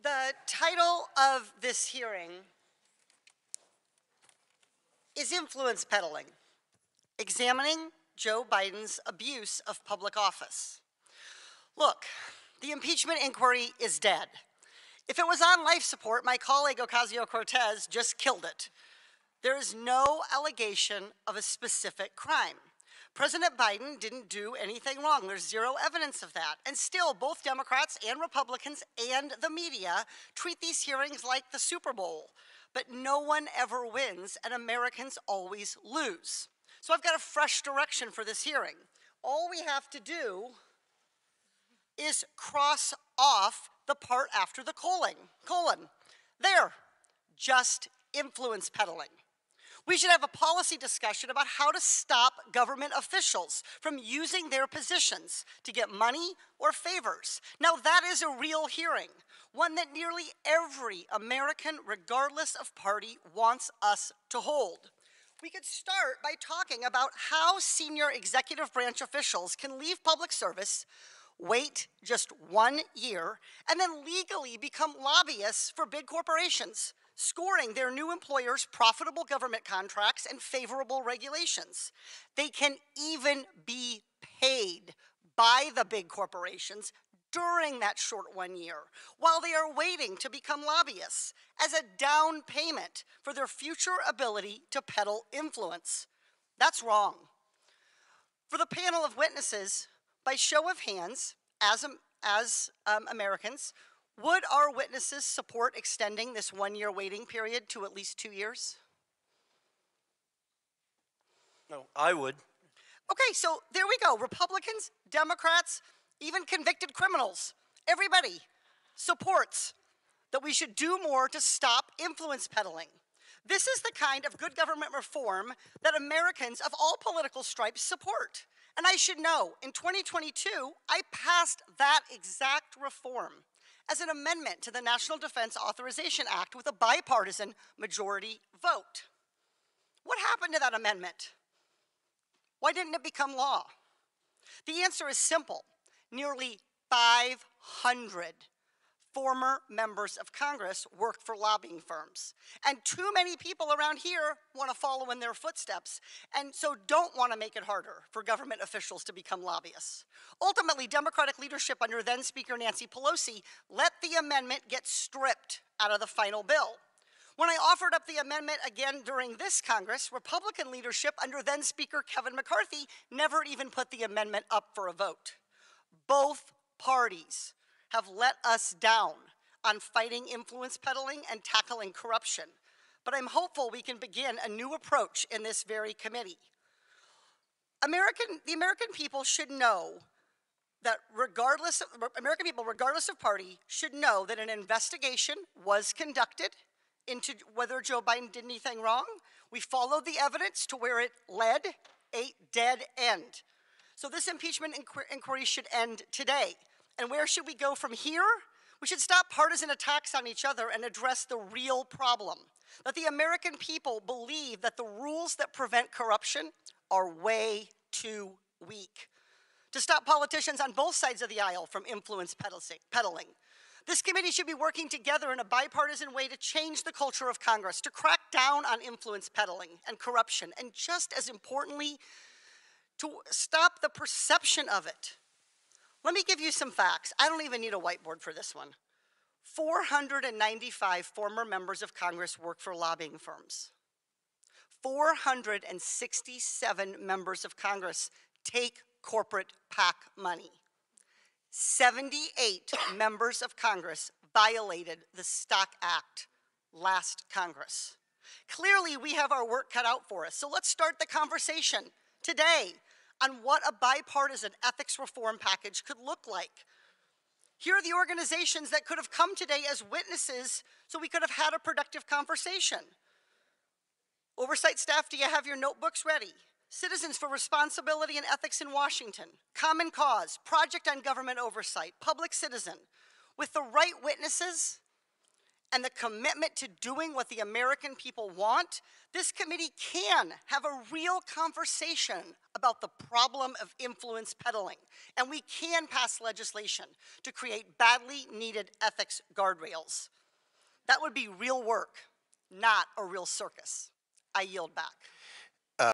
The title of this hearing is Influence Peddling, Examining Joe Biden's Abuse of Public Office. Look, the impeachment inquiry is dead. If it was on life support, my colleague Ocasio-Cortez just killed it. There is no allegation of a specific crime. President Biden didn't do anything wrong. There's zero evidence of that. And still, both Democrats and Republicans and the media treat these hearings like the Super Bowl. But no one ever wins, and Americans always lose. So I've got a fresh direction for this hearing. All we have to do is cross off the part after the colon. There, just influence peddling. We should have a policy discussion about how to stop government officials from using their positions to get money or favors. Now that is a real hearing, one that nearly every American, regardless of party, wants us to hold. We could start by talking about how senior executive branch officials can leave public service, wait just 1 year, and then legally become lobbyists for big corporations, scoring their new employers profitable government contracts and favorable regulations. They can even be paid by the big corporations during that short 1 year, while they are waiting to become lobbyists as a down payment for their future ability to peddle influence. That's wrong. For the panel of witnesses, by show of hands, as Americans, would our witnesses support extending this 1 year waiting period to at least 2 years? No, I would. Okay, so there we go. Republicans, Democrats, even convicted criminals, everybody supports that we should do more to stop influence peddling. This is the kind of good government reform that Americans of all political stripes support. And I should know, in 2022, I passed that exact reform as an amendment to the National Defense Authorization Act with a bipartisan majority vote. What happened to that amendment? Why didn't it become law? The answer is simple. Nearly 500 former members of Congress worked for lobbying firms. And too many people around here want to follow in their footsteps, and so don't want to make it harder for government officials to become lobbyists. Ultimately, Democratic leadership under then Speaker Nancy Pelosi let the amendment get stripped out of the final bill. When I offered up the amendment again during this Congress, Republican leadership under then Speaker Kevin McCarthy never even put the amendment up for a vote. Both parties have let us down on fighting influence peddling and tackling corruption. But I'm hopeful we can begin a new approach in this very committee. The American people should know that regardless of party, should know that an investigation was conducted into whether Joe Biden did anything wrong. We followed the evidence to where it led, a dead end. So this impeachment inquiry should end today. And where should we go from here? We should stop partisan attacks on each other and address the real problem, that the American people believe that the rules that prevent corruption are way too weak. To stop politicians on both sides of the aisle from influence peddling. This committee should be working together in a bipartisan way to change the culture of Congress, to crack down on influence peddling and corruption, and just as importantly, to stop the perception of it. Let me give you some facts. I don't even need a whiteboard for this one. 495 former members of Congress work for lobbying firms. 467 members of Congress take corporate PAC money. 78 members of Congress violated the Stock Act last Congress. Clearly, we have our work cut out for us. So let's start the conversation today on what a bipartisan ethics reform package could look like. Here are the organizations that could have come today as witnesses so we could have had a productive conversation. Oversight staff, do you have your notebooks ready? Citizens for Responsibility and Ethics in Washington, Common Cause, Project on Government Oversight, Public Citizen. With the right witnesses and the commitment to doing what the American people want, this committee can have a real conversation about the problem of influence peddling. And we can pass legislation to create badly needed ethics guardrails. That would be real work, not a real circus. I yield back.